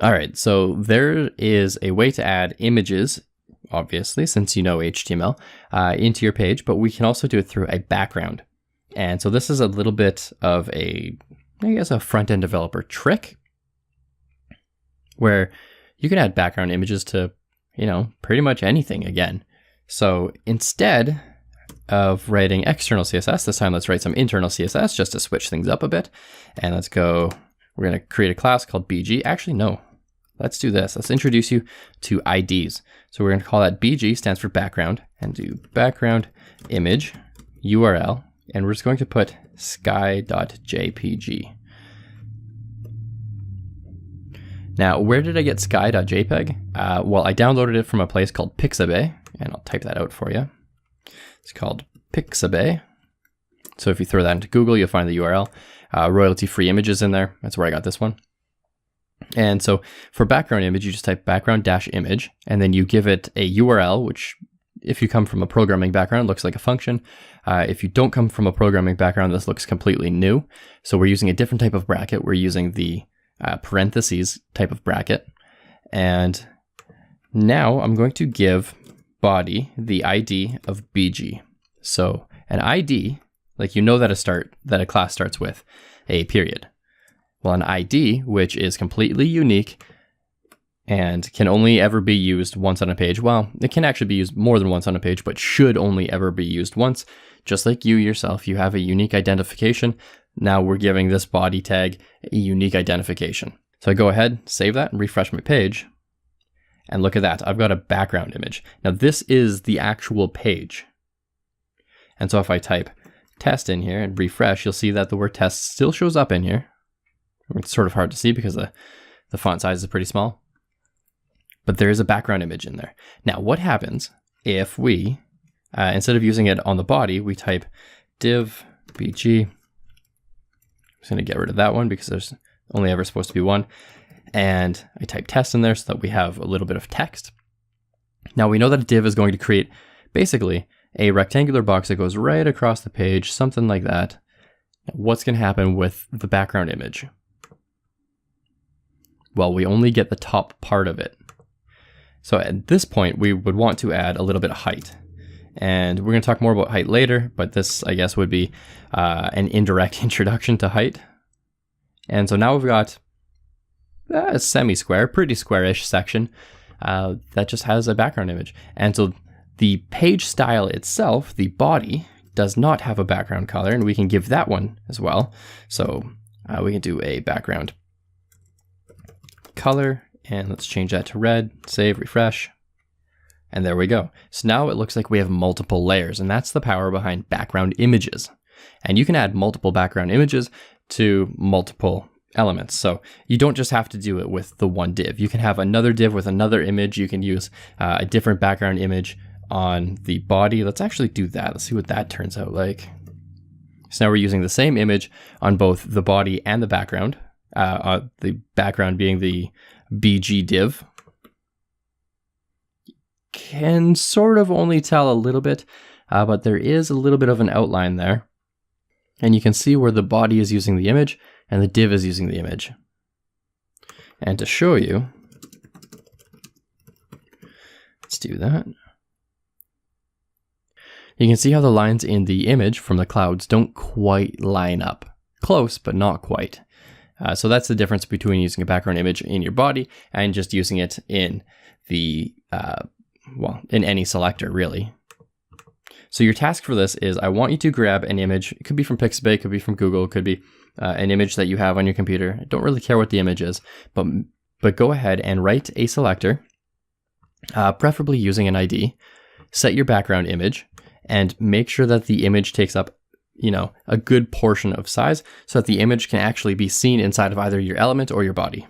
All right, so there is a way to add images, obviously, since you know HTML, into your page, but we can also do it through a background. And so this is a little bit of a front-end developer trick where you can add background images to, pretty much anything again. So instead of writing external CSS, this time let's write some internal CSS just to switch things up a bit. And let's go, we're going to create a class called BG. Actually, no, let's do this. Let's introduce you to IDs. So we're going to call that BG, stands for background, and do background image URL. And we're just going to put sky.jpg. Now, where did I get sky.jpg? Well, I downloaded it from a place called Pixabay, and I'll type that out for you. It's called Pixabay. So if you throw that into Google, you'll find the URL. Royalty-free images in there. That's where I got this one. And so for background image, you just type background-image, and then you give it a URL, which if you come from a programming background, looks like a function. If you don't come from a programming background, this looks completely new. So we're using a different type of bracket. We're using the parentheses type of bracket. And now I'm going to give body the ID of BG. So an ID, like that a class starts with a period. Well, an ID, which is completely unique and can only ever be used once on a page. Well, it can actually be used more than once on a page, but should only ever be used once. Just like you yourself, you have a unique identification. Now we're giving this body tag a unique identification. So I go ahead, save that, and refresh my page. And look at that, I've got a background image. Now this is the actual page. And so if I type test in here and refresh, you'll see that the word test still shows up in here. It's sort of hard to see because the font size is pretty small. But there is a background image in there. Now what happens if we, instead of using it on the body, we type div bg. I'm just going to get rid of that one because there's only ever supposed to be one. And I type test in there so that we have a little bit of text. Now we know that a div is going to create basically a rectangular box that goes right across the page, something like that. Now, what's going to happen with the background image? Well, we only get the top part of it. So at this point, we would want to add a little bit of height. And we're going to talk more about height later, but this, I guess, would be an indirect introduction to height. And so now we've got a semi-square, pretty squarish section that just has a background image. And so the page style itself, the body, does not have a background color, and we can give that one as well. So we can do a background color, and let's change that to red, save, refresh. And there we go. So now it looks like we have multiple layers, and that's the power behind background images. And you can add multiple background images to multiple elements. So you don't just have to do it with the one div. You can have another div with another image. You can use a different background image on the body. Let's actually do that. Let's see what that turns out like. So now we're using the same image on both the body and the background. The background being the BG div. Can sort of only tell a little bit, but there is a little bit of an outline there. And you can see where the body is using the image and the div is using the image. And to show you, let's do that. You can see how the lines in the image from the clouds don't quite line up. Close, but not quite. So that's the difference between using a background image in your body and just using it in the in any selector, really. So your task for this is I want you to grab an image. It could be from Pixabay, it could be from Google, it could be an image that you have on your computer. I don't really care what the image is, but go ahead and write a selector, preferably using an ID, set your background image, and make sure that the image takes up, a good portion of size so that the image can actually be seen inside of either your element or your body.